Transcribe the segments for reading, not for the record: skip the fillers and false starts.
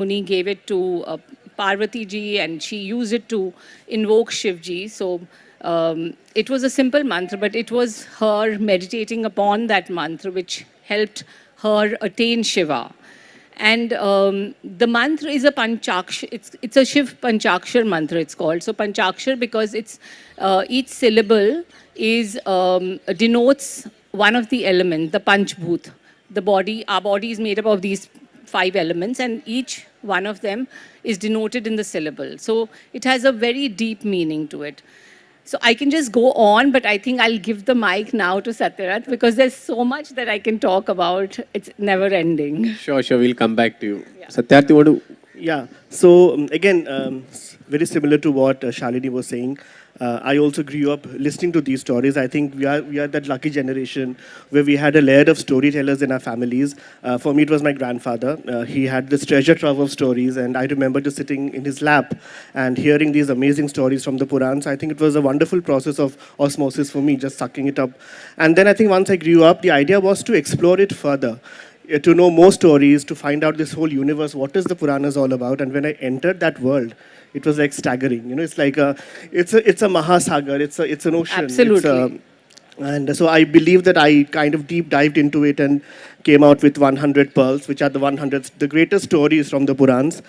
Muni gave it to Parvati ji, and she used it to invoke Shiv ji. So it was a simple mantra, but it was her meditating upon that mantra which helped her attain Shiva. And the mantra is a panchakshar. It's a Shiv panchakshar mantra. It's called so panchakshar because it's each syllable is denotes one of the elements, the panchbhut. The body, our body is made up of these 5 elements, and each one of them is denoted in the syllable. So it has a very deep meaning to it. So I can just go on, but I think I'll give the mic now to Satyarth because there's so much that I can talk about. It's never ending. Sure, we'll come back to you. Yeah. Satyarth, you want to? Yeah. So again, very similar to what Shalini was saying. I also grew up listening to these stories. I think we are that lucky generation where we had a layer of storytellers in our families. For me, it was my grandfather. He had this treasure trove of stories, and I remember just sitting in his lap and hearing these amazing stories from the Puranas. I think it was a wonderful process of osmosis for me, just sucking it up. And then I think once I grew up, the idea was to explore it further, to know more stories, to find out this whole universe, what is the Puranas all about. And when I entered that world, it was like staggering. You know, it's like it's a Mahasagar, it's an ocean. Absolutely. And so I believe that I kind of deep dived into it and came out with 100 pearls, which are the greatest stories from the Purans.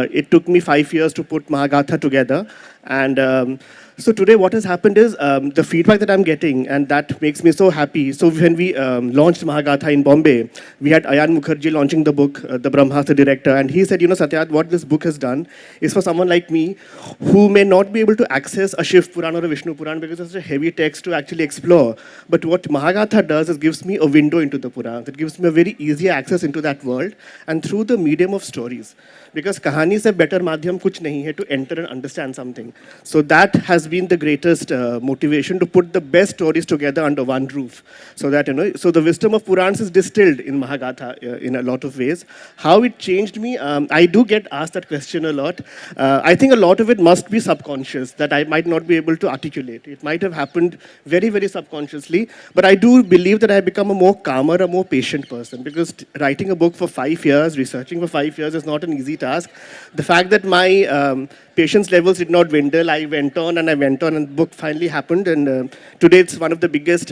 It took me 5 years to put Mahagatha together. And so today what has happened is the feedback that I'm getting, and that makes me so happy. So when we launched Mahagatha in Bombay, we had Ayan Mukherjee launching the book, the Brahmhastra director, and he said, you know, Satyarth, what this book has done is for someone like me who may not be able to access a Shiv Puran or a Vishnu Puran because it's a heavy text to actually explore. But what Mahagatha does is gives me a window into the Purans. It gives me a very easy access into that world, and through the medium of stories. Because kahani se better madhyam kuch nahi hai to enter and understand something. So that has been the greatest motivation to put the best stories together under one roof. So that, you know, so the wisdom of Purans is distilled in Mahagatha in a lot of ways. How it changed me, I do get asked that question a lot. I think a lot of it must be subconscious, that I might not be able to articulate. It might have happened very, very subconsciously. But I do believe that I have become a more calmer, a more patient person. Because writing a book for 5 years, researching for 5 years is not an easy task. The fact that my patience levels did not dwindle, I went on, and the book finally happened. And today it's one of the biggest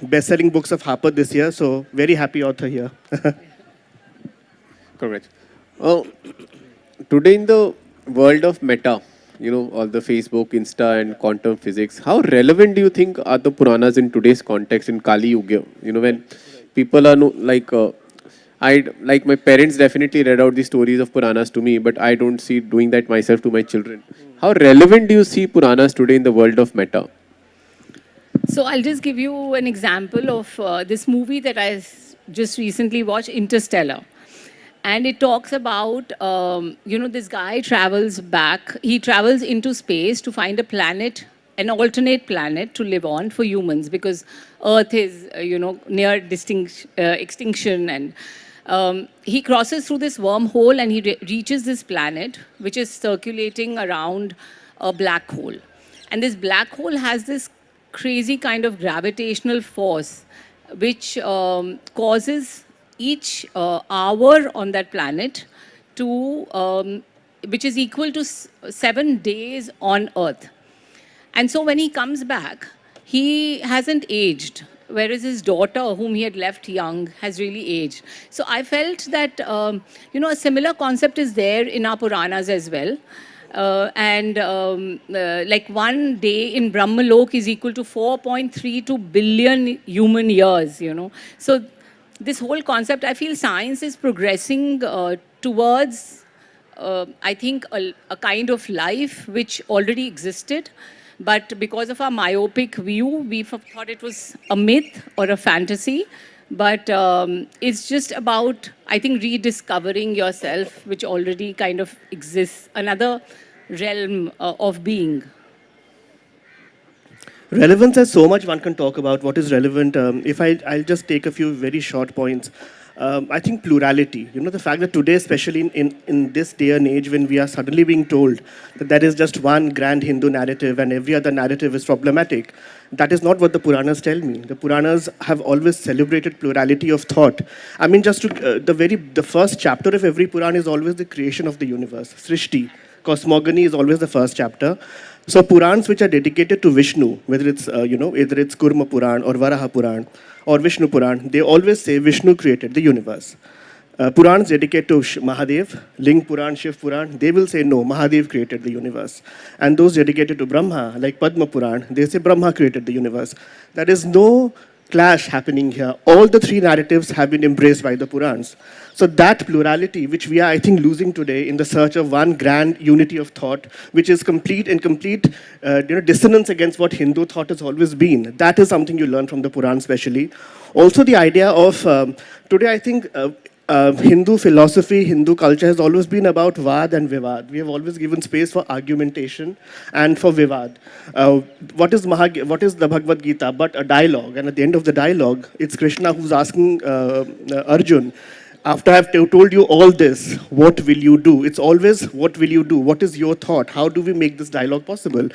best-selling books of Harper this year. So very happy author here. Correct. Well, today in the world of meta, you know, all the Facebook, Insta, and quantum physics, how relevant do you think are the Puranas in today's context in Kali Yuga? You know, when people are like my parents definitely read out the stories of Puranas to me, but I don't see doing that myself to my children. How relevant do you see Puranas today in the world of meta? So I'll just give you an example of this movie that I just recently watched, Interstellar. And it talks about, you know, this guy travels back. He travels into space to find a planet, an alternate planet to live on for humans, because Earth is, you know, near extinction. And he crosses through this wormhole, and he reaches this planet, which is circulating around a black hole. And this black hole has this crazy kind of gravitational force, which causes each hour on that planet to, which is equal to 7 days on Earth. And so when he comes back, he hasn't aged, whereas his daughter, whom he had left young, has really aged. So I felt that, you know, a similar concept is there in our Puranas as well. Like 1 day in Brahmalok is equal to 4.32 billion human years, you know. So this whole concept, I feel science is progressing towards, I think, a kind of life which already existed. But because of our myopic view, we thought it was a myth or a fantasy. But it's just about, I think, rediscovering yourself, which already kind of exists, another realm of being. Relevance has so much one can talk about. What is relevant? I'll just take a few very short points. I think plurality, the fact that today, especially in this day and age, when we are suddenly being told that there is just one grand Hindu narrative and every other narrative is problematic, that is not what the Puranas tell me. The Puranas have always celebrated plurality of thought. I mean, just to, the first chapter of every Purana is always the creation of the universe, Srishti. Cosmogony is always the first chapter. So Purans which are dedicated to Vishnu, whether it's either it's Kurma Puran or Varaha Puran or Vishnu Puran, they always say Vishnu created the universe. Purans dedicated to Mahadev, Ling Puran, Shiv Puran, they will say no, Mahadev created the universe. And those dedicated to Brahma, like Padma Puran, they say Brahma created the universe. There is no clash happening here. All the three narratives have been embraced by the Purans. So that plurality, which we are, I think, losing today in the search of one grand unity of thought, which is complete dissonance against what Hindu thought has always been. That is something you learn from the Puran, especially. Also, the idea of today, I think. Hindu philosophy, Hindu culture has always been about Vad and Vivad. We have always given space for argumentation and for Vivad. What is the Bhagavad Gita but a dialogue? And at the end of the dialogue, it's Krishna who's asking Arjun, after I've told you all this, what will you do? It's always, what will you do? What is your thought? How do we make this dialogue possible?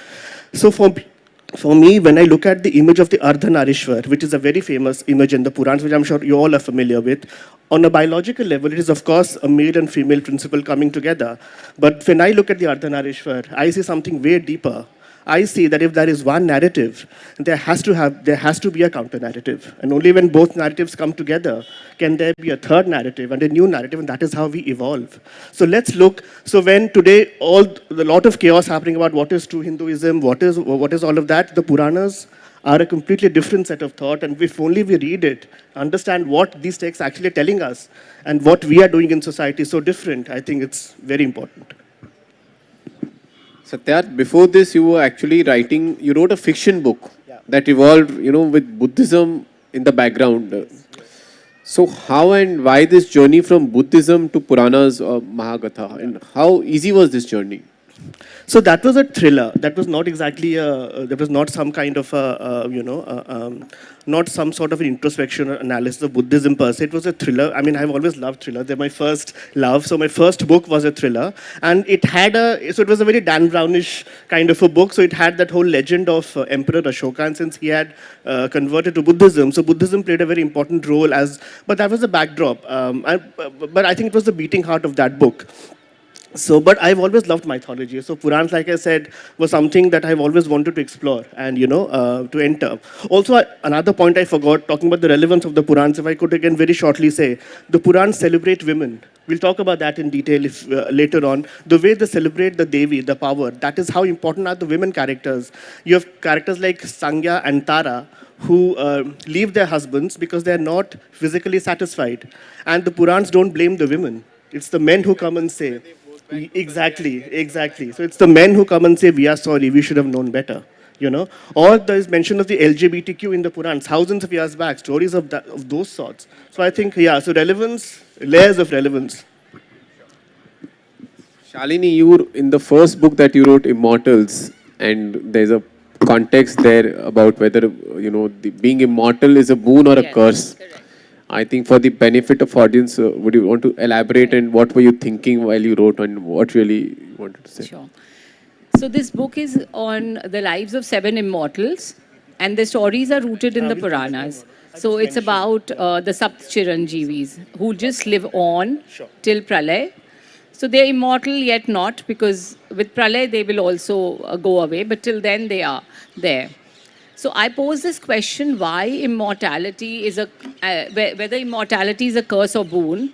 So for me, when I look at the image of the Ardhanarishwar, which is a very famous image in the Purans, which I'm sure you all are familiar with, on a biological level, it is of course a male and female principle coming together. But when I look at the Ardhanarishwar, I see something way deeper. I see that if there is one narrative, there has to be a counter narrative. And only when both narratives come together can there be a third narrative and a new narrative, and that is how we evolve. So let's look. So when today the lot of chaos happening about what is true Hinduism, what is all of that, the Puranas are a completely different set of thought, and if only we read it, understand what these texts actually are telling us, and what we are doing in society is so different, I think it's very important. Satyarth, before this, you wrote a fiction book that evolved, with Buddhism in the background. So how and why this journey from Buddhism to Puranas or Mahagatha, and how easy was this journey? So that was a thriller. That was not exactly that was not some kind of not some sort of an introspection or analysis of Buddhism per se. It was a thriller. I mean, I've always loved thrillers. They're my first love. So my first book was a thriller, and it was a very Dan Brownish kind of a book. So it had that whole legend of Emperor Ashoka, and since he had converted to Buddhism, so Buddhism played a very important role but that was the backdrop. But I think it was the beating heart of that book. So, but I've always loved mythology. So Purans, like I said, was something that I've always wanted to explore and, to enter. Also, another point I forgot, talking about the relevance of the Purans, if I could again very shortly say, the Purans celebrate women. We'll talk about that in detail later on. The way they celebrate the Devi, the power, that is how important are the women characters. You have characters like Sangya and Tara, who leave their husbands because they're not physically satisfied. And the Purans don't blame the women. It's the men who come and say, Exactly. So it's the men who come and say, we are sorry, we should have known better. Or there is mention of the LGBTQ in the Purans, thousands of years back, stories of those sorts. So I think, so relevance, layers of relevance. Shalini, in the first book that you wrote, Immortals, and there's a context there about whether, being immortal is a boon or a curse. Correct. I think for the benefit of audience, would you want to elaborate and what were you thinking while you wrote and what really you wanted to say? Sure. So this book is on the lives of 7 immortals, and the stories are rooted in the Puranas. So it's about the Sapt Chiranjeevis who just live on till Pralay. So they're immortal yet not, because with Pralay they will also go away, but till then they are there. So I pose this question: why immortality is whether immortality is a curse or boon?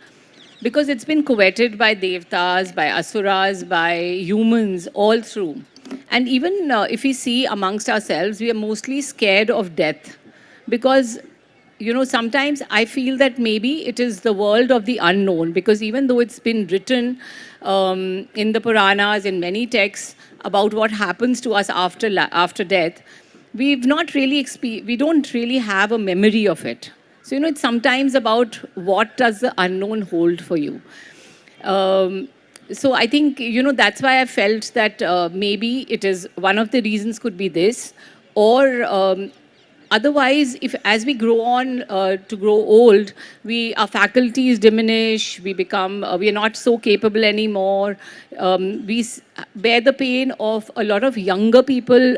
Because it's been coveted by devtas, by asuras, by humans all through. And even if we see amongst ourselves, we are mostly scared of death, because sometimes I feel that maybe it is the world of the unknown, because even though it's been written in the Puranas, in many texts, about what happens to us after death, we don't really have a memory of it. So, it's sometimes about what does the unknown hold for you. So I think, that's why I felt that maybe it is one of the reasons could be this, or Otherwise, if as we grow on to grow old, our faculties diminish. We become we are not so capable anymore. Bear the pain of a lot of younger people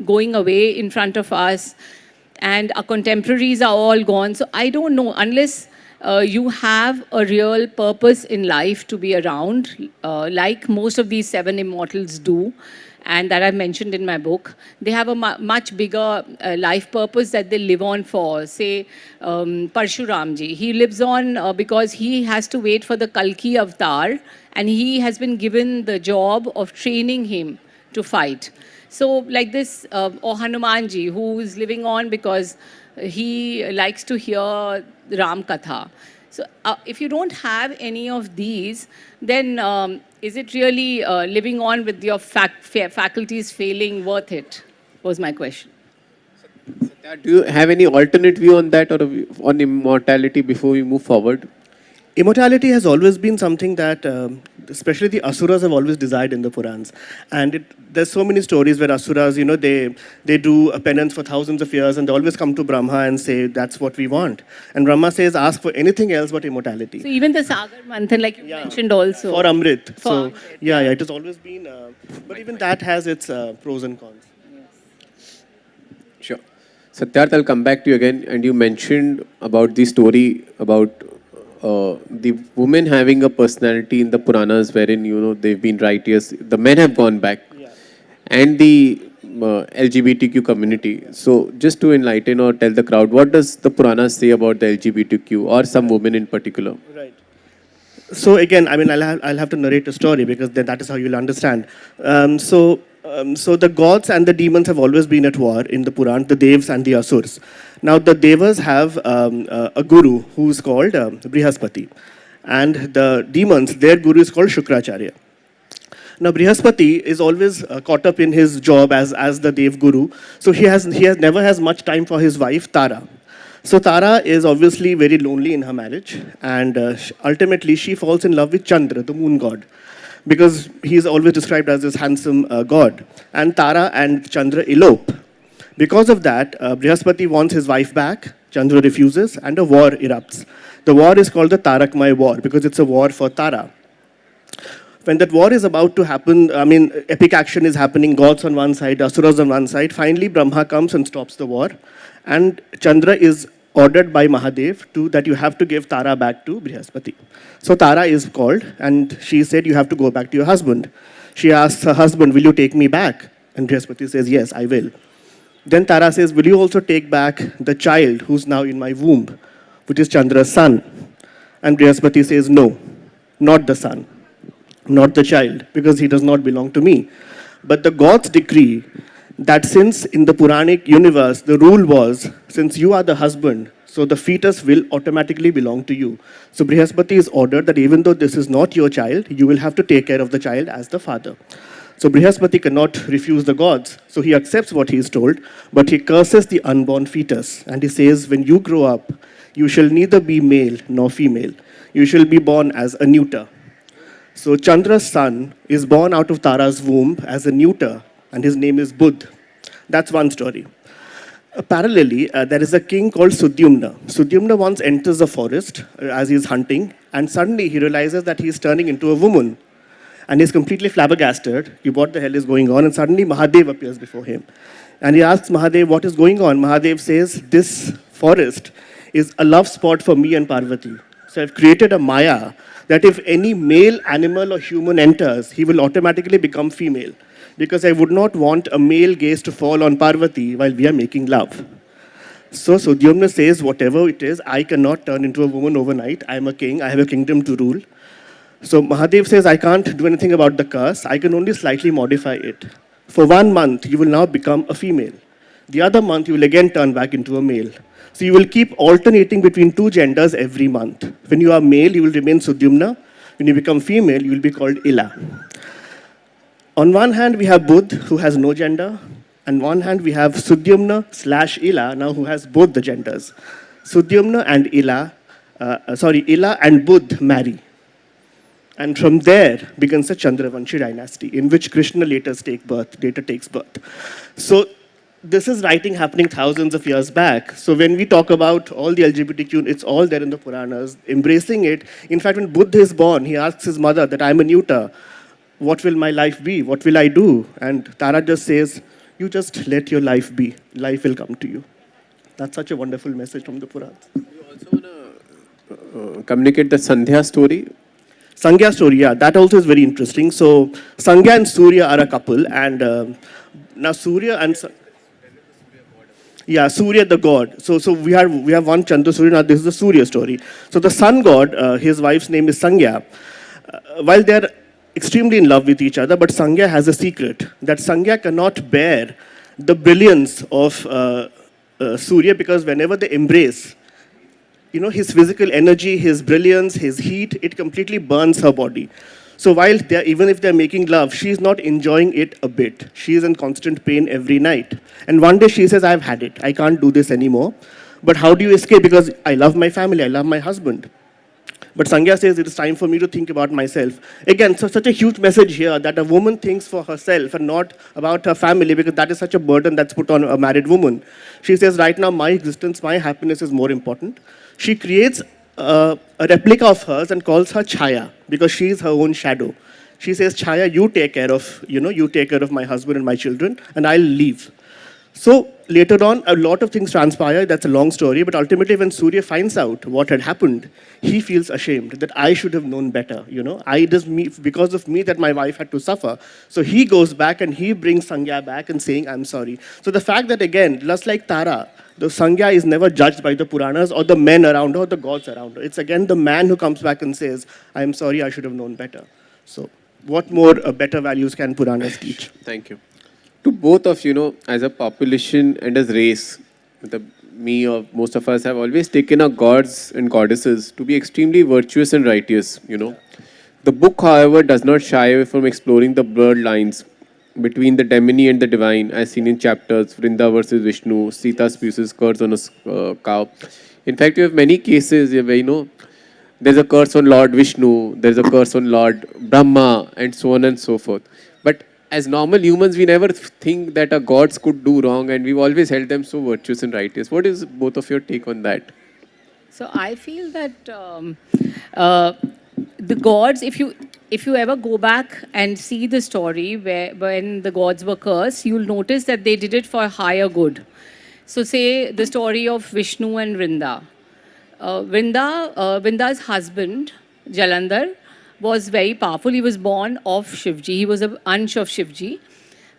going away in front of us, and our contemporaries are all gone. So I don't know, unless you have a real purpose in life to be around, like most of these seven immortals do, and that I've mentioned in my book. They have a much bigger life purpose that they live on for. Say, Parshuramji, he lives on because he has to wait for the Kalki avatar, and he has been given the job of training him to fight. So, like this, or Hanumanji, who is living on because he likes to hear Ram Katha. So, if you don't have any of these, then is it really living on with your faculties failing worth it? Was my question. Do you have any alternate view on that, or on immortality before we move forward? Immortality has always been something that, especially the Asuras have always desired in the Purans. And there's so many stories where Asuras, they do a penance for thousands of years and they always come to Brahma and say, that's what we want. And Brahma says, ask for anything else but immortality. So even the Sagar Manthan, like you mentioned also. For Amrit. For Amrit, yeah, it has always been, but even that has its pros and cons. Sure. Satyarth, I'll come back to you again. And you mentioned about the story about the women having a personality in the Puranas wherein, they've been righteous. The men have gone back. Yeah. And the LGBTQ community. So just to enlighten or tell the crowd, what does the Puranas say about the LGBTQ or some women in particular? Right. So again, I'll have to narrate a story because then that is how you'll understand. So the gods and the demons have always been at war in the Puran, the Devas and the Asurs. Now the Devas have a guru who's called Brihaspati. And the demons, their guru is called Shukracharya. Now Brihaspati is always caught up in his job as the Dev guru. So he never has much time for his wife, Tara. So Tara is obviously very lonely in her marriage. And ultimately she falls in love with Chandra, the moon god, because he is always described as this handsome god. And Tara and Chandra elope. Because of that, Brihaspati wants his wife back, Chandra refuses, and a war erupts. The war is called the Tarakmaya War because it's a war for Tara. When that war is about to happen, epic action is happening, gods on one side, Asuras on one side. Finally, Brahma comes and stops the war. And Chandra is ordered by Mahadev that you have to give Tara back to Brihaspati. So Tara is called and she said, you have to go back to your husband. She asks her husband, will you take me back? And Brihaspati says, yes, I will. Then Tara says, will you also take back the child who's now in my womb, which is Chandra's son? And Brihaspati says, no, not the son, not the child, because he does not belong to me. But the gods decree that since in the Puranic universe, the rule was, since you are the husband, so the fetus will automatically belong to you. So Brihaspati is ordered that even though this is not your child, you will have to take care of the child as the father. So Brihaspati cannot refuse the gods. So he accepts what he is told, but he curses the unborn fetus. And he says, when you grow up, you shall neither be male nor female. You shall be born as a neuter. So Chandra's son is born out of Tara's womb as a neuter, and his name is Buddh. That's one story. Parallelly, there is a king called Sudyumna. Sudyumna once enters a forest as he is hunting, and suddenly he realizes that he is turning into a woman. And he's completely flabbergasted. What the hell is going on? And suddenly Mahadev appears before him. And he asks Mahadev, what is going on? Mahadev says, this forest is a love spot for me and Parvati. So I've created a Maya that if any male animal or human enters, he will automatically become female. Because I would not want a male gaze to fall on Parvati while we are making love. So Sudyumna says, whatever it is, I cannot turn into a woman overnight. I am a king. I have a kingdom to rule. So Mahadev says, I can't do anything about the curse. I can only slightly modify it. For 1 month, you will now become a female. The other month, you will again turn back into a male. So you will keep alternating between two genders every month. When you are male, you will remain Sudyumna. When you become female, you will be called Ila. On one hand, we have Buddh, who has no gender. On one hand, we have Sudyumna/Ila, now who has both the genders. Sudyumna and Ila and Buddh marry. And from there begins the Chandravanshi dynasty, in which Krishna later takes birth. So this is writing happening thousands of years back. So when we talk about all the LGBTQ, it's all there in the Puranas, embracing it. In fact, when Buddha is born, he asks his mother that I'm a Neuta. What will my life be? What will I do? And Tara just says, you just let your life be. Life will come to you. That's such a wonderful message from the Puranas. You also want to communicate the Sandhya story. Sangya story, yeah, that also is very interesting. So Sangya and Surya are a couple, and now Surya and yeah, Surya the god. So we have one Chandra Surya. Now this is the Surya story. So the sun god, his wife's name is Sangya. While they're extremely in love with each other, but Sangya has a secret that Sangya cannot bear the brilliance of Surya, because whenever they embrace, his physical energy, his brilliance, his heat, it completely burns her body. So while even if they're making love, she's not enjoying it a bit. She is in constant pain every night. And one day she says, I've had it. I can't do this anymore. But how do you escape? Because I love my family, I love my husband. But Sangya says it is time for me to think about myself. Again, so such a huge message here that a woman thinks for herself and not about her family, because that is such a burden that's put on a married woman. She says, right now, my existence, my happiness is more important. She creates a replica of hers and calls her Chaya, because she is her own shadow. She says, Chaya, you take care of my husband and my children, and I'll leave. So later on, a lot of things transpire. That's a long story. But ultimately, when Surya finds out what had happened, he feels ashamed that I should have known better. Because of me that my wife had to suffer. So he goes back and he brings Sangya back and saying, I'm sorry. So the fact that, again, just like Tara, the Sangya is never judged by the Puranas or the men around her or the gods around her. It's again the man who comes back and says, I'm sorry, I should have known better. So what more better values can Puranas teach? Thank you. To both of as a population and as race, me or most of us have always taken our gods and goddesses to be extremely virtuous and righteous. The book, however, does not shy away from exploring the blurred lines between the demoni and the divine, as seen in chapters Vrinda versus Vishnu, Sita spews curse on a cow. In fact, you have many cases where there's a curse on Lord Vishnu, there's a curse on Lord Brahma, and so on and so forth. But as normal humans, we never think that our gods could do wrong, and we've always held them so virtuous and righteous. What is both of your take on that? So I feel that the gods, if you ever go back and see the story when the gods were cursed, you'll notice that they did it for higher good. So say the story of Vishnu and Vrinda. Vrinda's husband, Jalandhar, was very powerful. He was born of Shivji. He was an ansh of Shivji.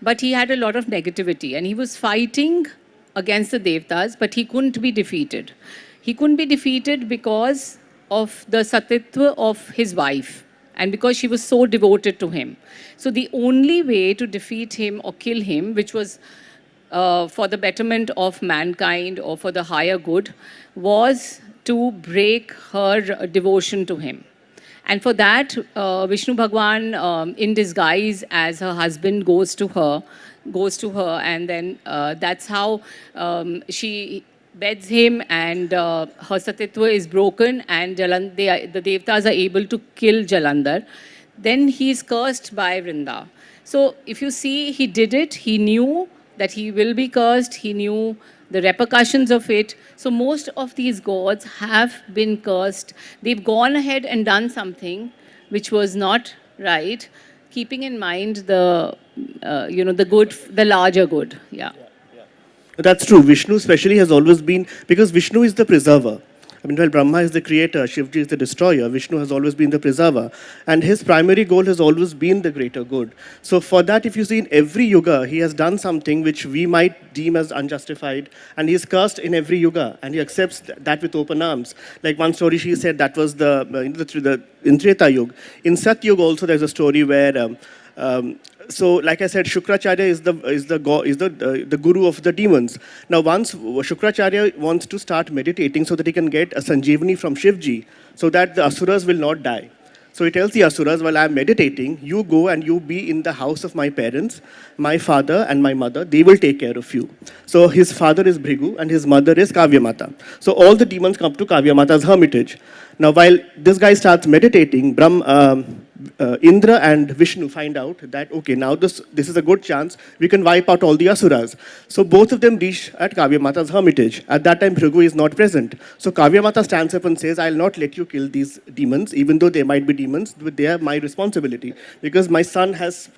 But he had a lot of negativity. And he was fighting against the Devtas, but he couldn't be defeated. He couldn't be defeated because of the Satyarth of his wife. And because she was so devoted to him. So the only way to defeat him or kill him, which was for the betterment of mankind or for the higher good, was to break her devotion to him. And for that, Vishnu Bhagwan, in disguise as her husband, goes to her, and then that's how she beds him, and her Satyatva is broken, and the Devtas are able to kill Jalandhar. Then he is cursed by Vrinda. So if you see, he did it. He knew that he will be cursed. He knew the repercussions of it. So most of these gods have been cursed. They've gone ahead and done something which was not right, keeping in mind the good, the larger good. Yeah. That's true. Vishnu especially has always been, because Vishnu is the preserver. I mean, while Brahma is the creator, Shivji is the destroyer, Vishnu has always been the preserver. And his primary goal has always been the greater good. So for that, if you see in every yuga, he has done something which we might deem as unjustified. And he is cursed in every yuga. And he accepts that with open arms. Like one story she said, that was in Treta Yuga. In Sat Yuga also there's a story where so, like I said, Shukracharya is the guru of the demons. Now, once Shukracharya wants to start meditating so that he can get a Sanjeevani from Shivji, so that the Asuras will not die. So he tells the Asuras, while I am meditating, you go and you be in the house of my parents, my father and my mother, they will take care of you. So his father is Bhrigu and his mother is Kavyamata. So all the demons come to Kavyamata's hermitage. Now, while this guy starts meditating, Indra and Vishnu find out that, okay, now this is a good chance, we can wipe out all the asuras. So both of them reach at Kavya Mata's hermitage. At that time, Bhrigu is not present. So Kavya Mata stands up and says, I'll not let you kill these demons, even though they might be demons, but they are my responsibility, because my son has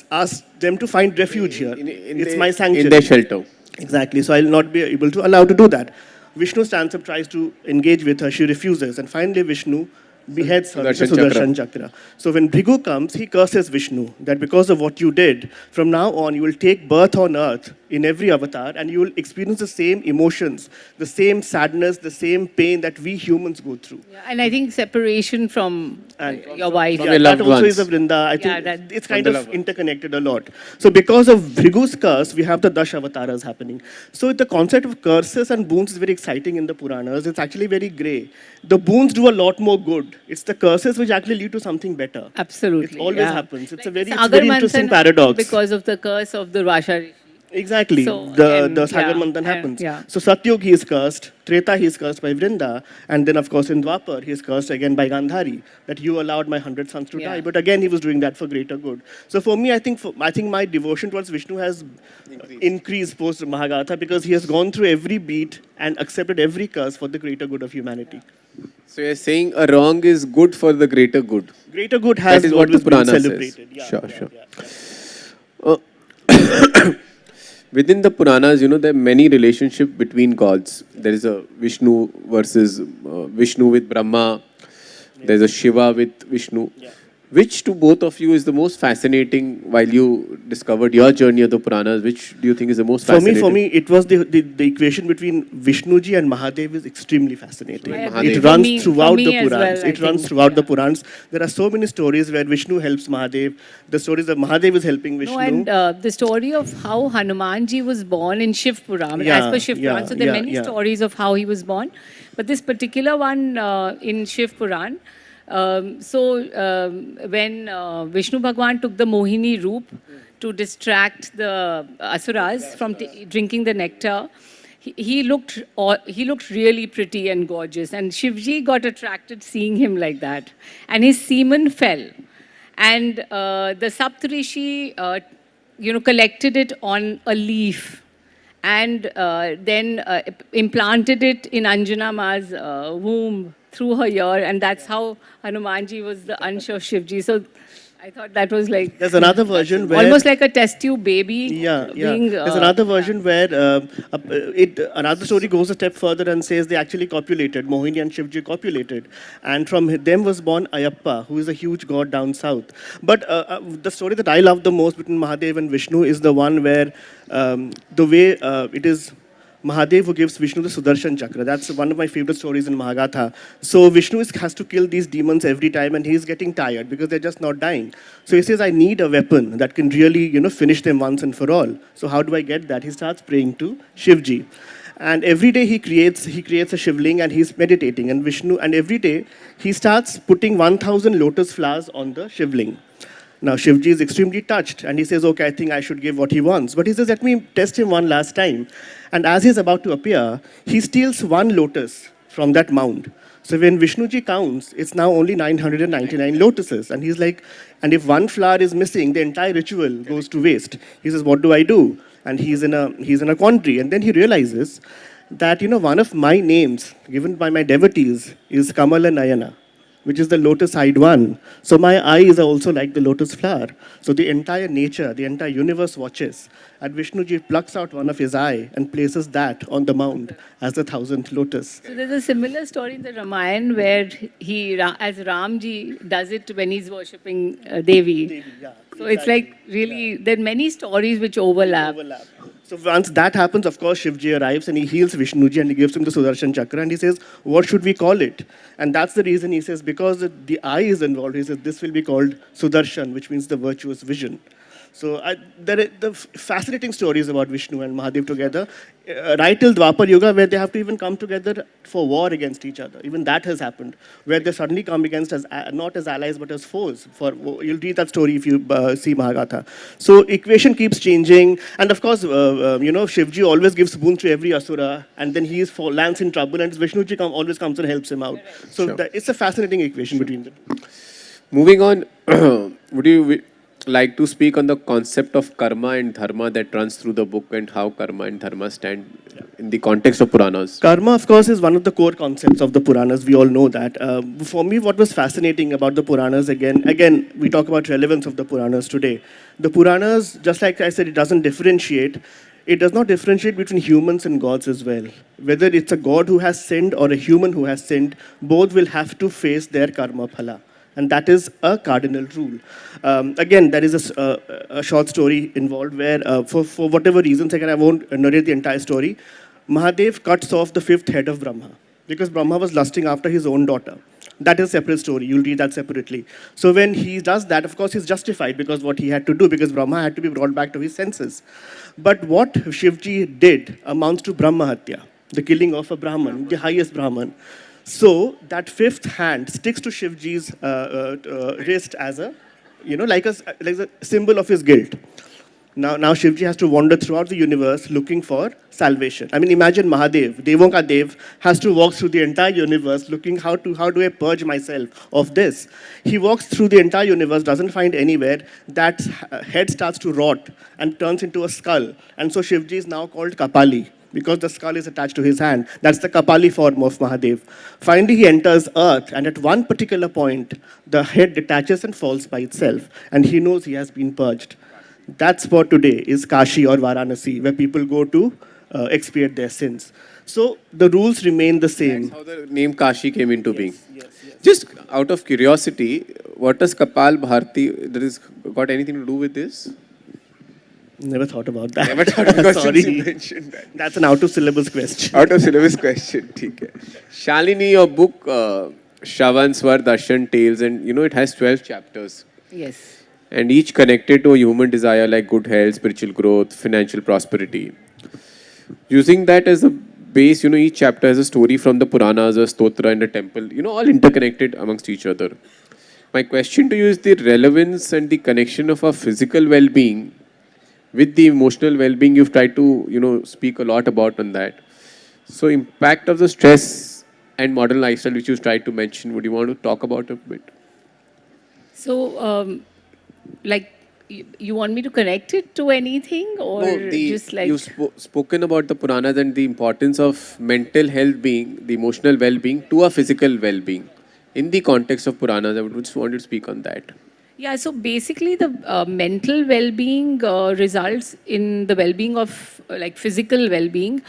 asked them to find refuge here. It's my sanctuary. In their shelter. Exactly. So I'll not be able to allow to do that. Vishnu stands up, tries to engage with her. She refuses. And finally, Vishnu beheads her with the Sudarshan Chakra. So when Bhrigu comes, he curses Vishnu that because of what you did, from now on, you will take birth on earth in every avatar and you will experience the same emotions, the same sadness, the same pain that we humans go through. Yeah, and I think separation from your wife. Yeah, that also is a Vrinda. I think it's kind of interconnected a lot. So because of Bhrigu's curse, we have the Dash avatars happening. So the concept of curses and boons is very exciting in the Puranas. It's actually very grey. The boons do a lot more good. It's the curses which actually lead to something better. Absolutely. It always happens. It's a very interesting Manthan paradox. Because of the curse of the Vasha Rishi. Exactly. So, the Sagar Manthan happens. So Satyug, he is cursed. Treta, he is cursed by Vrinda. And then, of course, in Dwapar, he is cursed again by Gandhari, that you allowed my 100 sons to die. But again, he was doing that for greater good. So for me, I think my devotion towards Vishnu has increased post Mahabharata, because he has gone through every beat and accepted every curse for the greater good of humanity. So you're saying a wrong is good for the greater good. Greater good has that is what always the been Purana celebrated. Says. Sure. Within the Puranas, there are many relationships between gods. There is a Vishnu versus Vishnu with Brahma. There's a Shiva with Vishnu. Which to both of you is the most fascinating while you discovered your journey of the Puranas? Which do you think is the most fascinating? For me, it was the equation between Vishnuji and Mahadev is extremely fascinating. Mahadev. It runs throughout the Purans. Well, it runs throughout the Purans. There are so many stories where Vishnu helps Mahadev. The stories that Mahadev is helping Vishnu. No, and the story of how Hanumanji was born in Shiv Puran, as per Shiv Puran. So there are many stories of how he was born. But this particular one in Shiv Puran, when Vishnu Bhagwan took the Mohini Roop to distract the Asuras from drinking the nectar, he looked really pretty and gorgeous. And Shivji got attracted seeing him like that. And his semen fell. And the Saptarishi, collected it on a leaf and then implanted it in Anjana Ma's womb through her ear, and that's how Hanumanji was the Ansh of Shivji. So I thought that was like... There's another version where... almost like a test tube baby. There's another version where another story goes a step further and says they actually copulated. Mohini and Shivji copulated. And from them was born Ayappa, who is a huge god down south. But the story that I love the most between Mahadev and Vishnu is the one where the way it is... Mahadev who gives Vishnu the Sudarshan Chakra. That's one of my favorite stories in Mahabharata. So Vishnu has to kill these demons every time and he's getting tired because they're just not dying. So he says, I need a weapon that can really, finish them once and for all. So how do I get that? He starts praying to Shivji. And every day he creates a shivling and he's meditating. And every day he starts putting 1,000 lotus flowers on the shivling. Now, Shivji is extremely touched and he says, okay, I think I should give what he wants. But he says, let me test him one last time. And as he's about to appear, he steals one lotus from that mound. So when Vishnuji counts, it's now only 999 lotuses. And he's like, and if one flower is missing, the entire ritual goes to waste. He says, what do I do? And he's in a quandary. And then he realizes that, one of my names given by my devotees is Kamala Nayana, which is the lotus-eyed one. So my eye is also like the lotus flower. So the entire nature, the entire universe watches. And Vishnuji plucks out one of his eye and places that on the mound as the 1,000th lotus. So there's a similar story in the Ramayana where as Ramji does it when he's worshipping Devi. So it's like really, there are many stories which overlap. So once that happens, of course, Shivji arrives and he heals Vishnuji and he gives him the Sudarshan Chakra and he says, what should we call it? And that's the reason he says, because the eye is involved, he says, this will be called Sudarshan, which means the virtuous vision. So there are the fascinating stories about Vishnu and Mahadev together, right till Dwapar Yuga, where they have to even come together for war against each other. Even that has happened, where they suddenly come against not as allies but as foes. You'll read that story if you see Mahabharata. So equation keeps changing, and of course, Shivji always gives boon to every asura, and then he lands in trouble, and Vishnuji always comes and helps him out. So it's a fascinating equation between them. Moving on, would you like to speak on the concept of karma and dharma that runs through the book and how karma and dharma stand in the context of Puranas? Karma, of course, is one of the core concepts of the Puranas. We all know that. For me, what was fascinating about the Puranas, again, we talk about relevance of the Puranas today. The Puranas, just like I said, it doesn't differentiate. It does not differentiate between humans and gods as well. Whether it's a god who has sinned or a human who has sinned, both will have to face their karma phala. And that is a cardinal rule. Again, there is a short story involved where, for whatever reasons, again, I won't narrate the entire story, Mahadev cuts off the fifth head of Brahma because Brahma was lusting after his own daughter. That is a separate story. You'll read that separately. So when he does that, of course, he's justified because what he had to do, because Brahma had to be brought back to his senses. But what Shivji did amounts to Brahma Hatya, the killing of a Brahman, the highest Brahman. So that fifth hand sticks to Shivji's wrist as a, like a symbol of his guilt. Now Shivji has to wander throughout the universe looking for salvation. I mean, imagine Mahadev, Devonka Dev, has to walk through the entire universe looking how do I purge myself of this. He walks through the entire universe, doesn't find anywhere. That head starts to rot and turns into a skull. And so Shivji is now called Kapali, because the skull is attached to his hand. That's the Kapali form of Mahadev. Finally, he enters earth, and at one particular point, the head detaches and falls by itself, and he knows he has been purged. That's what today is Kashi or Varanasi, where people go to expiate their sins. So the rules remain the same. That's how the name Kashi came into being. Yes. Just out of curiosity, what does Kapal Bharti, that is got anything to do with this? Never thought about that. Never thought because Sorry. you mentioned that. That's an out-of-syllabus question. Out of syllabus question, ठीक है. Shalini, your book, Shravan, Swar, Darshan, Tales, and it has 12 chapters. Yes. And each connected to a human desire like good health, spiritual growth, financial prosperity. Using that as a base, each chapter has a story from the Puranas, a stotra, and a temple, all interconnected amongst each other. My question to you is the relevance and the connection of our physical well-being with the emotional well-being. You've tried to, speak a lot about on that. So impact of the stress and modern lifestyle, which you've tried to mention, would you want to talk about a bit? So, you want me to connect it to anything, or just like you've spoken about the Puranas and the importance of mental health being, the emotional well-being to a physical well-being. In the context of Puranas, I would just want you to speak on that. Yeah, so basically the mental well-being results in the well-being of physical well-being.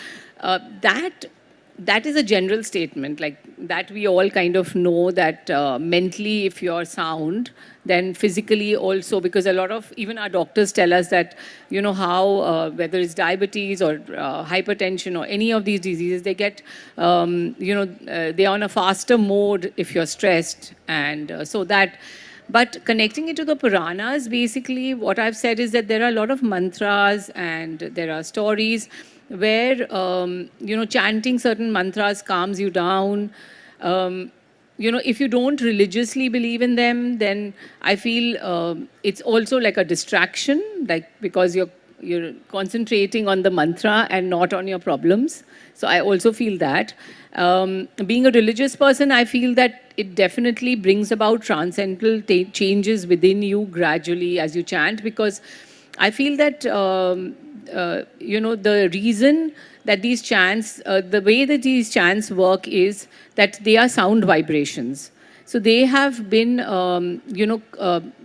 That is a general statement, like that we all kind of know that mentally if you're sound, then physically also, because a lot of, even our doctors tell us that, how whether it's diabetes or hypertension or any of these diseases, they get, they're on a faster mode if you're stressed. And so that, but connecting it to the Puranas, basically what I've said is that there are a lot of mantras and there are stories where, chanting certain mantras calms you down. If you don't religiously believe in them, then I feel it's also like a distraction, because you're concentrating on the mantra and not on your problems. So I also feel that. Being a religious person, I feel that it definitely brings about transcendental changes within you gradually as you chant, because I feel that, the reason that these chants, the way that these chants work is that they are sound vibrations. So they have been,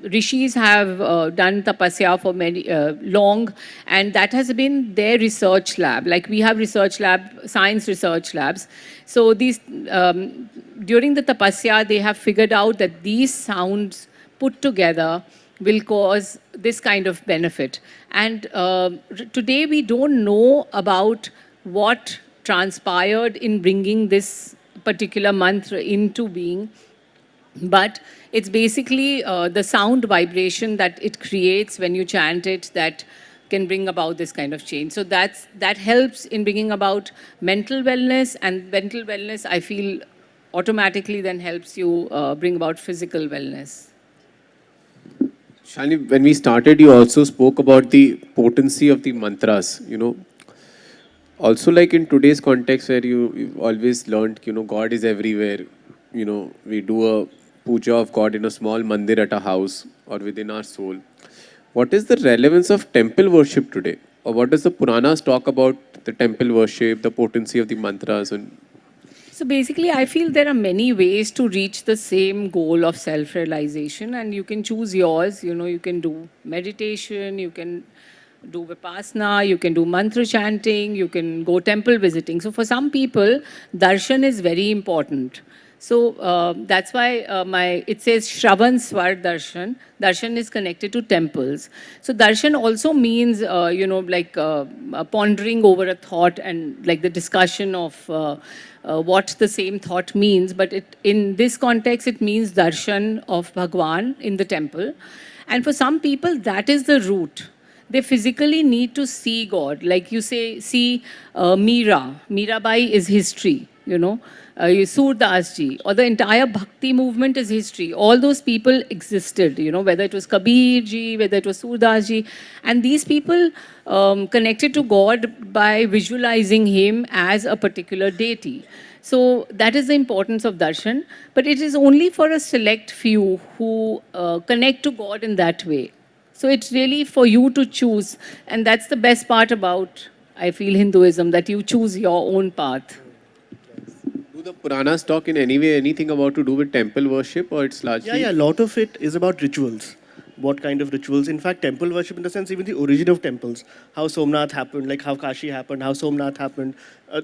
rishis have done tapasya for many long, and that has been their research lab. Like we have research lab, science research labs. So these, during the tapasya, they have figured out that these sounds put together will cause this kind of benefit. And today we don't know about what transpired in bringing this particular mantra into being, but it's basically the sound vibration that it creates when you chant it that can bring about this kind of change. So that helps in bringing about mental wellness, and mental wellness, I feel, automatically then helps you bring about physical wellness. Shalini, when we started, you also spoke about the potency of the mantras, Also, like in today's context where you've always learned, God is everywhere, we do a puja of God in a small mandir at a house or within our soul. What is the relevance of temple worship today? Or what does the Puranas talk about the temple worship, the potency of the mantras? And So basically, I feel there are many ways to reach the same goal of self realization, and you can choose yours. You know, you can do meditation, you can do vipassana, you can do mantra chanting, you can go temple visiting. So for some people, darshan is very important. So that's why my it says Shravan Swar Darshan. Darshan is connected to temples. So darshan also means like pondering over a thought and like the discussion of what the same thought means. But in this context, it means darshan of Bhagwan in the temple. And for some people, that is the root. They physically need to see God. Like you say, see Mirabai is history, Surdas ji, or the entire Bhakti movement is history. All those people existed, whether it was Kabir ji, whether it was Surdas ji. And these people connected to God by visualizing him as a particular deity. So that is the importance of darshan. But it is only for a select few who connect to God in that way. So it's really for you to choose. And that's the best part about, I feel, Hinduism, that you choose your own path. do the Puranas talk in any way anything about to do with temple worship, or it's largely? Yeah, yeah. A lot of it is about rituals. What kind of rituals? In fact, temple worship, in the sense, even the origin of temples, how Somnath happened, like how Kashi happened, how Somnath happened.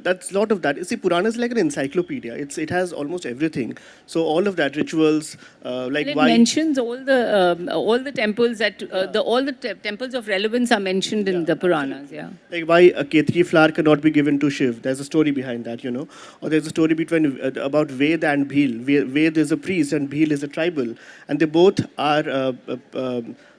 That's a lot of that. You see, Purana is like an encyclopedia. It has almost everything. So all of that, rituals, like And it why. mentions all the temples that all the temples of relevance are mentioned in the Puranas. Yeah. Like why a ketri flower cannot be given to Shiv. There's a story behind that, Or there's a story between about Ved and Bhil. Ved is a priest and Bhil is a tribal, and they both are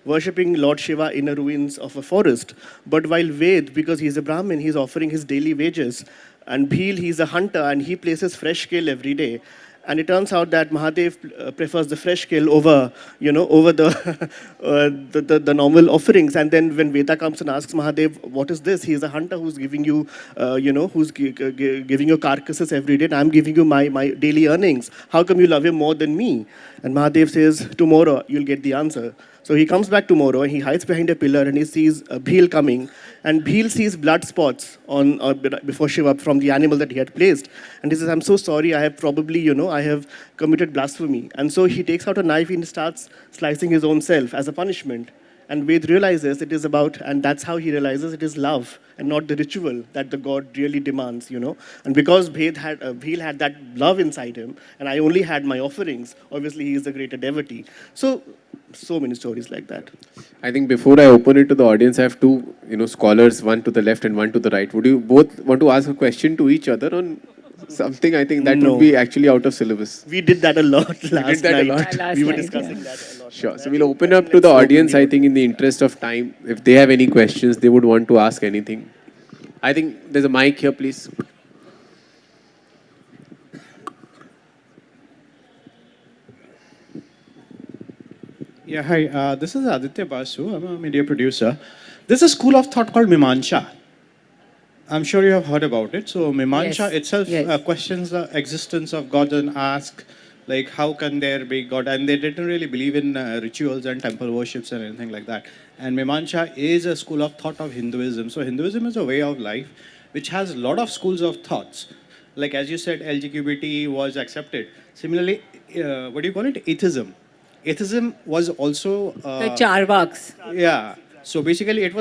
worshipping Lord Shiva in the ruins of a forest. But while Ved, because he's a Brahmin, he's offering his daily wages, and Bhil, he's a hunter and he places fresh kill every day. And it turns out that Mahadev prefers the fresh kill over, over the normal offerings. And then when Veda comes and asks Mahadev, what is this? He's a hunter who's giving you, who's giving you carcasses every day. And I'm giving you my daily earnings. How come you love him more than me? And Mahadev says, tomorrow you'll get the answer. So he comes back tomorrow and he hides behind a pillar and he sees Bhil coming. And Bhil sees blood spots on before Shiva from the animal that he had placed. And he says, I'm so sorry, I have probably, I have committed blasphemy. And so he takes out a knife and starts slicing his own self as a punishment. And Ved realizes it is about, and that's how he realizes it is love and not the ritual that the god really demands, And because Bhil had that love inside him, and I only had my offerings, obviously he is a greater devotee. So many stories like that. I think before I open it to the audience, I have two, scholars, one to the left and one to the right. Would you both want to ask a question to each other on something? I think that would be actually out of syllabus. We did that a lot last that a night. lot. We were discussing that a lot. Sure. So we'll open up to the audience, I think, in the interest of time. If they have any questions, they would want to ask anything. I think there's a mic here, please. Yeah, hi. This is Aditya Basu. I'm a media producer. There's a school of thought called Mimamsa. I'm sure you have heard about it. So Mimamsa itself questions the existence of God and asks, like, how can there be God? And they didn't really believe in rituals and temple worships and anything like that. And Mimamsa is a school of thought of Hinduism. So Hinduism is a way of life which has a lot of schools of thoughts. Like, as you said, LGBT was accepted. Similarly, what do you call it? Atheism. Atheism was also... The Charvaks. Yeah. So basically, it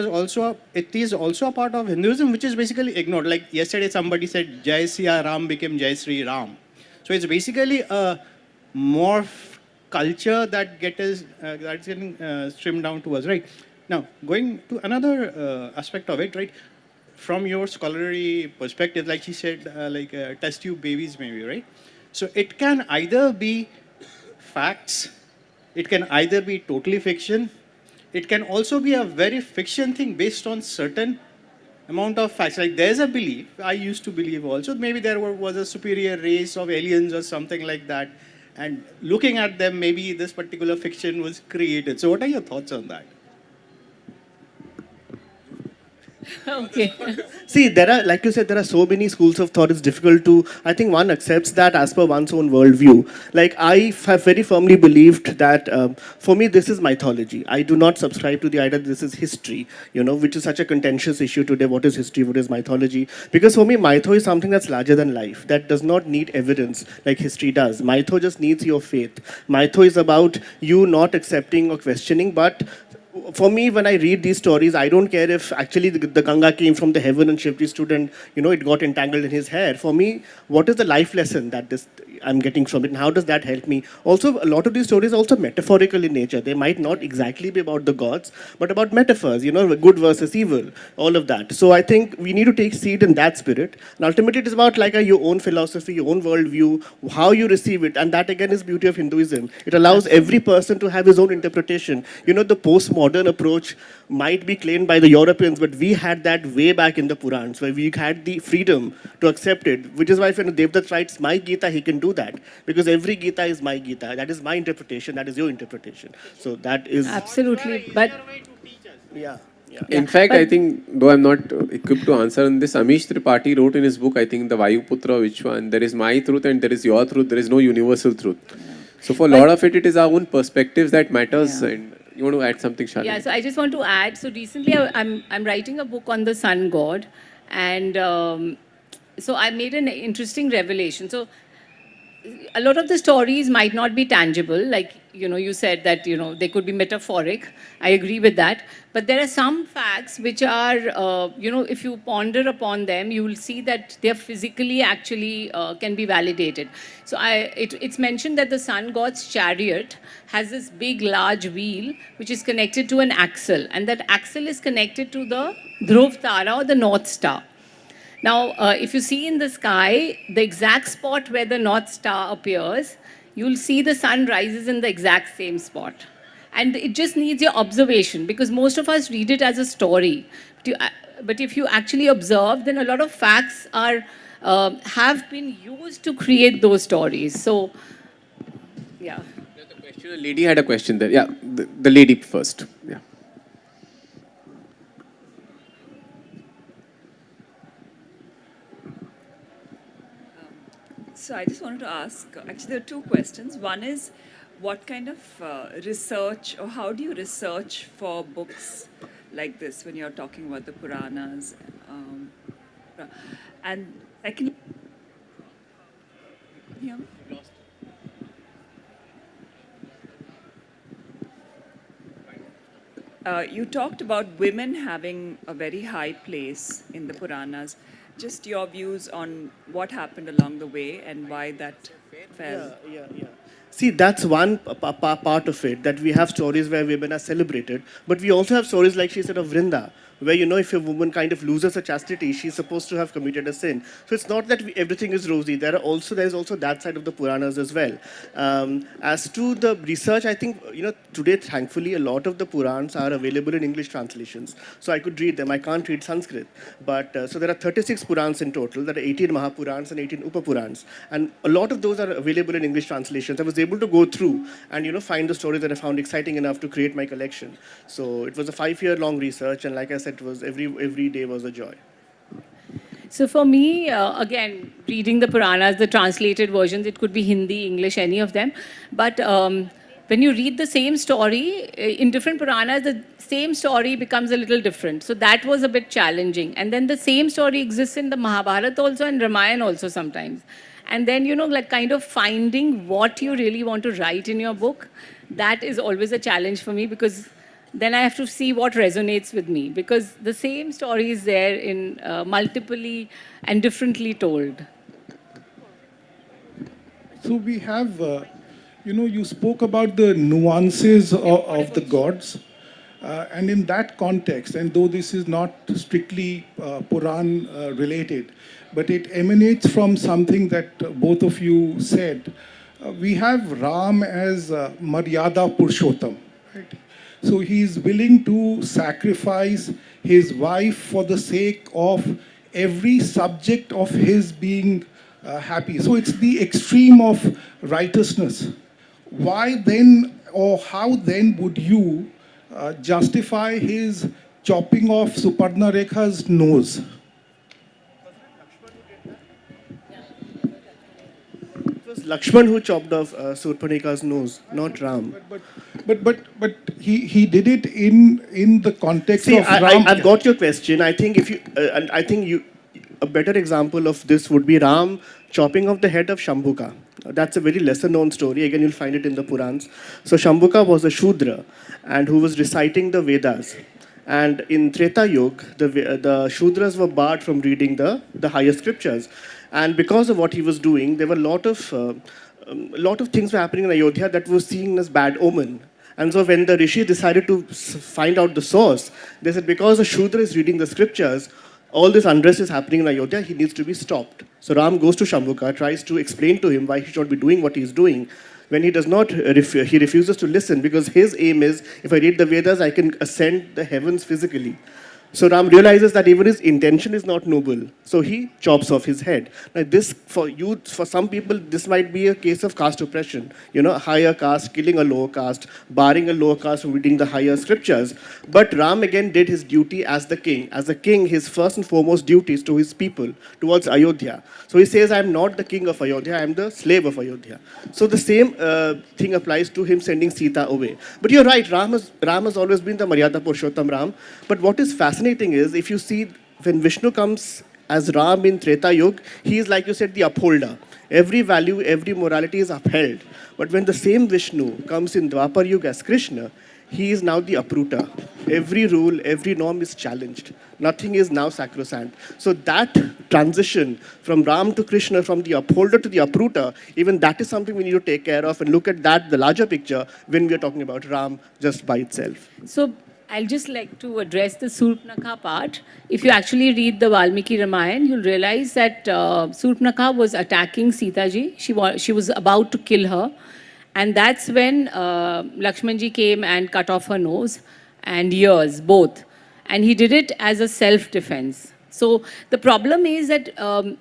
is also a part of Hinduism, which is basically ignored. Like yesterday, somebody said, Jai Siya Ram became Jai Sri Ram. So it's basically a morph culture that that's getting trimmed down to us, right? Now, going to another aspect of it, right? From your scholarly perspective, like she said, test tube babies maybe, right? So it can either be facts, it can either be totally fiction, it can also be a very fiction thing based on certain amount of facts. Like there's a belief, I used to believe also, maybe there was a superior race of aliens or something like that. And looking at them, maybe this particular fiction was created. So what are your thoughts on that? Okay. See, there are, like you said, there are so many schools of thought. It's difficult to. I think one accepts that as per one's own worldview. Like have very firmly believed that for me this is mythology. I do not subscribe to the idea that this is history. Which is such a contentious issue today. What is history? What is mythology? Because for me, mytho is something that's larger than life. That does not need evidence like history does. Mytho just needs your faith. Mytho is about you not accepting or questioning, but for me, when I read these stories, I don't care if actually the Ganga came from the heaven and Shivji stood and it got entangled in his hair. For me, what is the life lesson that this I'm getting from it, and how does that help me? Also, a lot of these stories are also metaphorical in nature. They might not exactly be about the gods, but about metaphors. Good versus evil, all of that. So I think we need to take seed in that spirit, and ultimately it is about like your own philosophy, your own worldview, how you receive it, and that again is beauty of Hinduism. It allows every person to have his own interpretation. The postmodern approach might be claimed by the Europeans, but we had that way back in the Purans, where we had the freedom to accept it, which is why if Devdutt writes my Gita, he can do that, because every Gita is my Gita. That is my interpretation, that is your interpretation. So that is... Absolutely. But Yeah. Yeah. In fact, but I think, though I'm not equipped to answer on this, Amish Tripathi wrote in his book, I think, the Vayuputra Vishwa, there is my truth and there is your truth, there is no universal truth. So for a lot of it, it is our own perspectives that matters. Yeah. And you want to add something, Shalini? yeah, so I just want to add. So recently, I'm writing a book on the sun god, and so I made an interesting revelation. So a lot of the stories might not be tangible, like you said that they could be metaphoric. I agree with that, but there are some facts which are if you ponder upon them, you will see that they are physically actually can be validated. So it's mentioned that the sun god's chariot has this big large wheel which is connected to an axle, and that axle is connected to the Dhruv Tara or the North Star. Now, if you see in the sky, the exact spot where the North Star appears, you'll see the sun rises in the exact same spot. And it just needs your observation, because most of us read it as a story. But if you actually observe, then a lot of facts have been used to create those stories. So, yeah. A lady had a question there. Yeah, the lady first. Yeah. So I just wanted to ask, actually there are two questions. One is, what kind of research, or how do you research for books like this when you're talking about the Puranas? And second, yeah. You talked about women having a very high place in the Puranas. Just your views on what happened along the way and why that fell. Yeah. See, that's one part of it, that we have stories where women are celebrated, but we also have stories, like she said, of Vrinda, where, if a woman kind of loses her chastity, she's supposed to have committed a sin. So it's not that everything is rosy. There is also that side of the Puranas as well. As to the research, I think, today, thankfully, a lot of the Purans are available in English translations. So I could read them. I can't read Sanskrit. But, so there are 36 Purans in total. There are 18 Mahapurans and 18 Upapurans. And a lot of those are available in English translations. I was able to go through and, find the stories that I found exciting enough to create my collection. So it was a 5-year-long research, and like I said, it was every day was a joy. So for me, again, reading the Puranas, the translated versions, it could be Hindi, English, any of them. But when you read the same story, in different Puranas, the same story becomes a little different. So that was a bit challenging. And then the same story exists in the Mahabharata also and Ramayana also sometimes. And then, like kind of finding what you really want to write in your book, that is always a challenge for me, because then I have to see what resonates with me, because the same story is there in multiply and differently told. So we have, you spoke about the nuances of the gods. And in that context, and though this is not strictly Puran related, but it emanates from something that both of you said. We have Ram as Maryada Purushottam. Right? So he is willing to sacrifice his wife for the sake of every subject of his being happy. So it's the extreme of righteousness. Why then, or how then would you justify his chopping off Suparnarekha's nose. It was Lakshman who chopped off Surpanika's nose, not Ram. But he did it in the context See, of Ram. I've got your question. I think if you, and I think you, a better example of this would be Ram chopping off the head of Shambhuka. That's a very lesser known story. Again, you'll find it in the Purans. So Shambhuka was a Shudra and who was reciting the Vedas. And in Treta Yuga, the Shudras were barred from reading the higher scriptures. And because of what he was doing, there were a lot of things were happening in Ayodhya that were seen as bad omen. And so when the rishi decided to find out the source, they said because the Shudra is reading the scriptures, all this unrest is happening in Ayodhya, he needs to be stopped. So Ram goes to Shambhuka, tries to explain to him why he should not be doing what he is doing. When he does not, he refuses to listen because his aim is, if I read the Vedas, I can ascend the heavens physically. So Ram realizes that even his intention is not noble. So he chops off his head. Now this, for some people, this might be a case of caste oppression. You know, a higher caste killing a lower caste, barring a lower caste from reading the higher scriptures. But Ram again did his duty as the king. As a king, his first and foremost duty is to his people, towards Ayodhya. So he says, I am not the king of Ayodhya, I am the slave of Ayodhya. So the same thing applies to him sending Sita away. But you're right, Ram has always been the Maryada Purushottam Ram. But what is fascinating is, if you see when Vishnu comes as Ram in Treta Yuga, he is, like you said, the upholder. Every value, every morality is upheld. But when the same Vishnu comes in Dwapar Yuga as Krishna, he is now the uprooter. Every rule, every norm is challenged. Nothing is now sacrosanct. So that transition from Ram to Krishna, from the upholder to the uprooter, even that is something we need to take care of and look at that, the larger picture, when we are talking about Ram just by itself. So I'll just like to address the Surpanakha part. If you actually read the Valmiki Ramayana, you'll realize that Surpanakha was attacking Sita ji. She was about to kill her. And that's when Lakshmanji came and cut off her nose and ears, both. And he did it as a self-defense. So the problem is that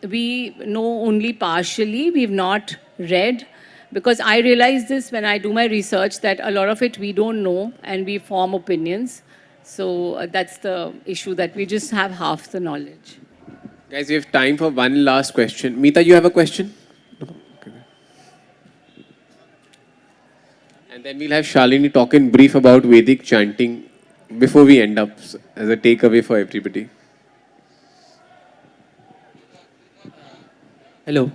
we know only partially. We've not read. Because I realize this when I do my research, that a lot of it we don't know and we form opinions. So that's the issue, that we just have half the knowledge. Guys, we have time for one last question. Meeta, you have a question? No? Okay. And then we'll have Shalini talk in brief about Vedic chanting before we end up as a takeaway for everybody. Hello.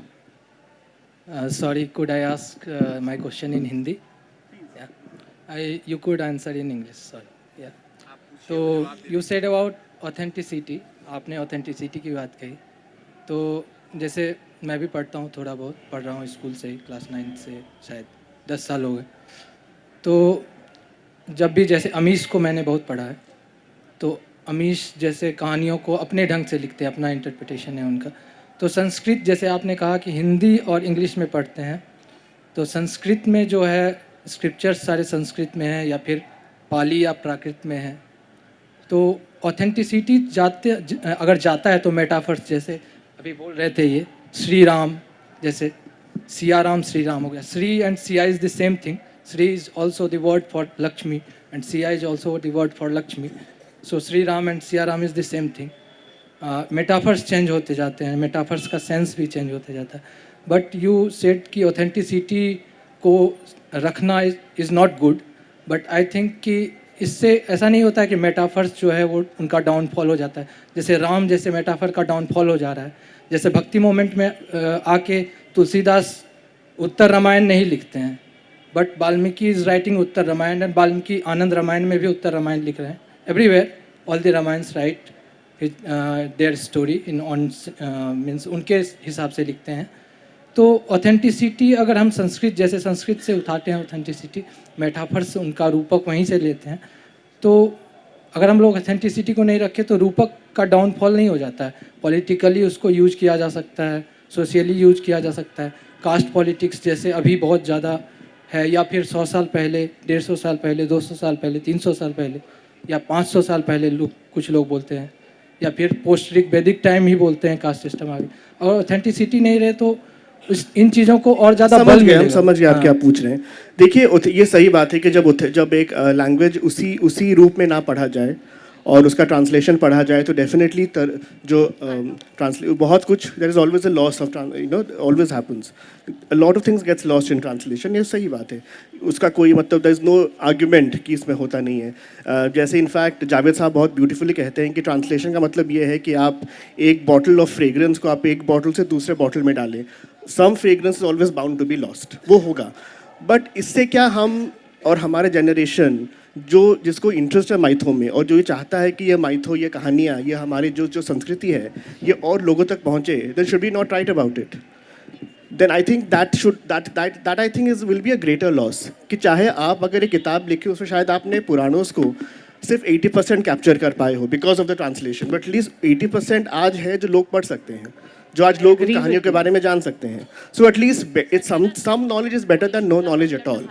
Sorry, could I ask my question in Hindi? Yeah. You could answer in English, sorry. Yeah. So, you said about authenticity. आपने authenticity की बात कही. तो जैसे मैं भी पढ़ता हूँ, थोड़ा बहुत पढ़ रहा हूँ स्कूल से, क्लास 9 से शायद 10 साल हो गए. तो जब भी जैसे अमीश को मैंने बहुत पढ़ा है, तो अमीश जैसे कहानियों को अपने ढंग से लिखते हैं, अपना इंटरप्रिटेशन है उनका. तो संस्कृत, जैसे आपने कहा कि हिंदी और इंग्लिश में पढ़ते हैं, तो संस्कृत में जो है स्क्रिप्चर्स सारे संस्कृत में हैं या फिर पाली या प्राकृत में है. तो ऑथेंटिसिटी अगर जाता है तो मेटाफर्स, जैसे अभी बोल रहे थे ये श्री राम, जैसे सिया राम श्री राम हो गया. Shri and Siya is the same thing. Shri is also the word for Lakshmi and Siya is also the word for Lakshmi. So Shri Ram and Siya Ram is the same thing. Metaphors change होते जाते हैं, मेटाफर्स का सेंस भी चेंज होते जाता है. बट यू सेड कि ऑथेंटिसिटी को रखना is not good. But I think कि इससे ऐसा नहीं होता है कि मेटाफर्स जो है वो उनका डाउनफॉल हो जाता है. जैसे राम जैसे मेटाफर का डाउनफॉल हो जा रहा है. जैसे भक्ति मोमेंट में आके तुलसीदास उत्तर रामायण नहीं लिखते हैं, but Valmiki is writing Uttar Ramayana and Valmiki Anand Ramayana में भी उत्तर रामायण लिख रहे हैं. Everywhere all the Ramayanas write their story in own means उनके हिसाब से लिखते हैं. तो ऑथेंटिसिटी अगर हम संस्कृत, जैसे संस्कृत से उठाते हैं ऑथेंटिसिटी, मेटाफर से उनका रूपक वहीं से लेते हैं, तो अगर हम लोग ऑथेंटिसिटी को नहीं रखें तो रूपक का डाउनफॉल नहीं हो जाता है. पॉलिटिकली उसको यूज किया जा सकता है, सोशियली यूज किया जा सकता है. कास्ट पॉलिटिक्स जैसे अभी बहुत ज़्यादा है, या फिर 100 साल पहले, 150 साल पहले, 200 साल पहले, 300 साल पहले या 500 साल पहले कुछ लोग बोलते हैं, या फिर पोस्ट वैदिक टाइम ही बोलते हैं कास्ट सिस्टम आगे. और ऑथेंटिसिटी नहीं रहे तो इन चीज़ों को और ज़्यादा बल मिलेगा. हम समझ गए आप क्या पूछ रहे हैं. देखिए, ये सही बात है कि जब एक लैंग्वेज उसी रूप में ना पढ़ा जाए और उसका ट्रांसलेशन पढ़ा जाए तो डेफिनेटली जो ट्रांसलेट बहुत कुछ there is always a loss of always happens a lot of things gets lost in translation. ये सही बात है, उसका कोई मतलब देयर इज नो आर्ग्यूमेंट कि इसमें होता नहीं है. जैसे इनफैक्ट जावेद साहब बहुत ब्यूटीफुली कहते हैं कि ट्रांसलेशन का मतलब ये है कि आप एक बॉटल ऑफ फ्रेग्रेंस को आप एक बॉटल से दूसरे बॉटल में डालें. Some fragrance is always bound to be lost, वो होगा. बट इससे क्या हम और हमारे जनरेशन जो जिसको इंटरेस्ट है माइथो में और जो ये चाहता है कि ये माइथो, ये कहानियाँ, ये हमारी जो जो संस्कृति है ये और लोगों तक पहुँचे, then should be not right about it. Then I think that I think is will be a greater loss. कि चाहे आप अगर एक किताब लिखे उसमें शायद आपने पुराणोस को सिर्फ 80% कैप्चर कर पाए हो because of the translation, but at least 80% आज है जो लोग पढ़ सकते हैं, जो आज लोग उन कहानियों के बारे में जान सकते हैं. So at least it's some knowledge is better than no knowledge at all.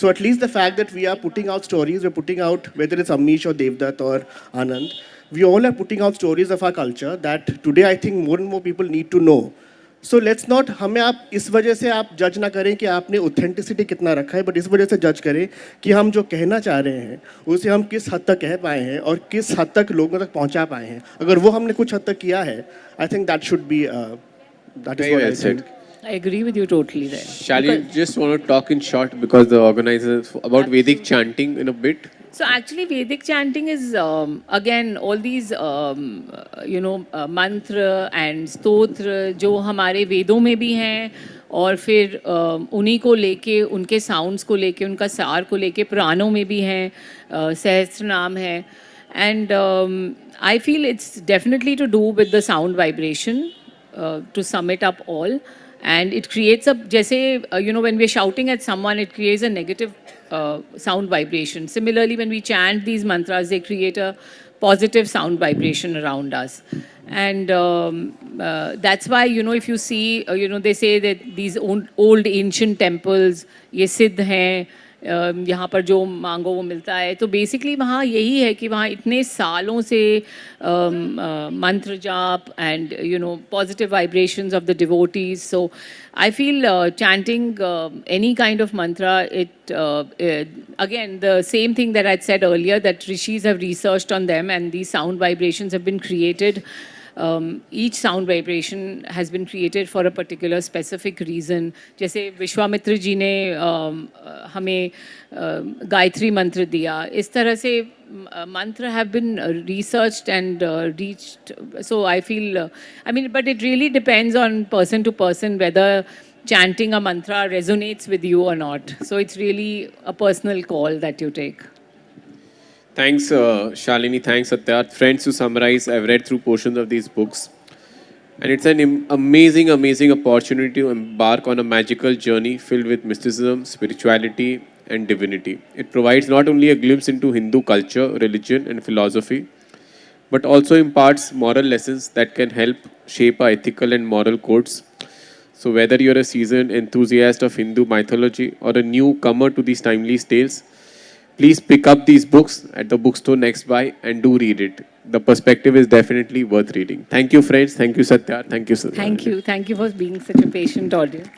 So at least the fact that we are putting out stories, we're putting out, whether it's Amish or Devdutt or Anand, we all are putting out stories of our culture that today I think more and more people need to know. So let's not, हमें आप इस वजह से आप जज ना करें कि आपने ऑथेंटिसिटी कितना रखा है, बट इस वजह से जज करें कि हम जो कहना चाह रहे हैं उसे हम किस हद तक कह पाए हैं और किस हद तक लोगों तक पहुंचा पाए हैं. अगर वो हमने कुछ हद तक किया है, आई think that should be that is Very what well I said. think. I agree with you totally there. Shalini, just want to talk in short because the organizers about Vedic chanting in a bit. So actually, Vedic chanting is again all these mantra and stotra जो हमारे वेदों में भी हैं और फिर उन्हीं को लेके उनके साउंड्स को लेके उनका सार को लेके पुराणों में भी हैं, सहस्त्र नाम है. And I feel it's definitely to do with the sound vibration, to sum it up all. And it creates a, जैसे when we're shouting at someone, it creates a negative sound vibration. Similarly, when we chant these mantras, they create a positive sound vibration around us. And that's why, if you see, they say that these old ancient temples, ये सिद्ध हैं, यहाँ पर जो मांगो वो मिलता है. तो बेसिकली वहाँ यही है कि वहाँ इतने सालों से मंत्र जाप and positive vibrations of the devotees. So I feel chanting any kind of mantra, it again the same thing that I'd said earlier, that rishis have researched on them and these sound vibrations have been created. Each sound vibration has been created for a particular specific reason. जैसे विश्वामित्र जी ने हमें गायत्री मंत्र दिया, इस तरह से mantra have been researched and reached. So I feel, but it really depends on person to person whether chanting a mantra resonates with you or not. So it's really a personal call that you take. Thanks, Shalini. Thanks, Satyarth. Friends, to summarize, I've read through portions of these books. And it's an amazing, amazing opportunity to embark on a magical journey filled with mysticism, spirituality, and divinity. It provides not only a glimpse into Hindu culture, religion, and philosophy, but also imparts moral lessons that can help shape our ethical and moral codes. So whether you're a seasoned enthusiast of Hindu mythology or a newcomer to these timely tales, please pick up these books at the bookstore next by and do read it. The perspective is definitely worth reading. Thank you, friends. Thank you, Satya. Thank you, Sidharth. Thank you. Thank you for being such a patient audience.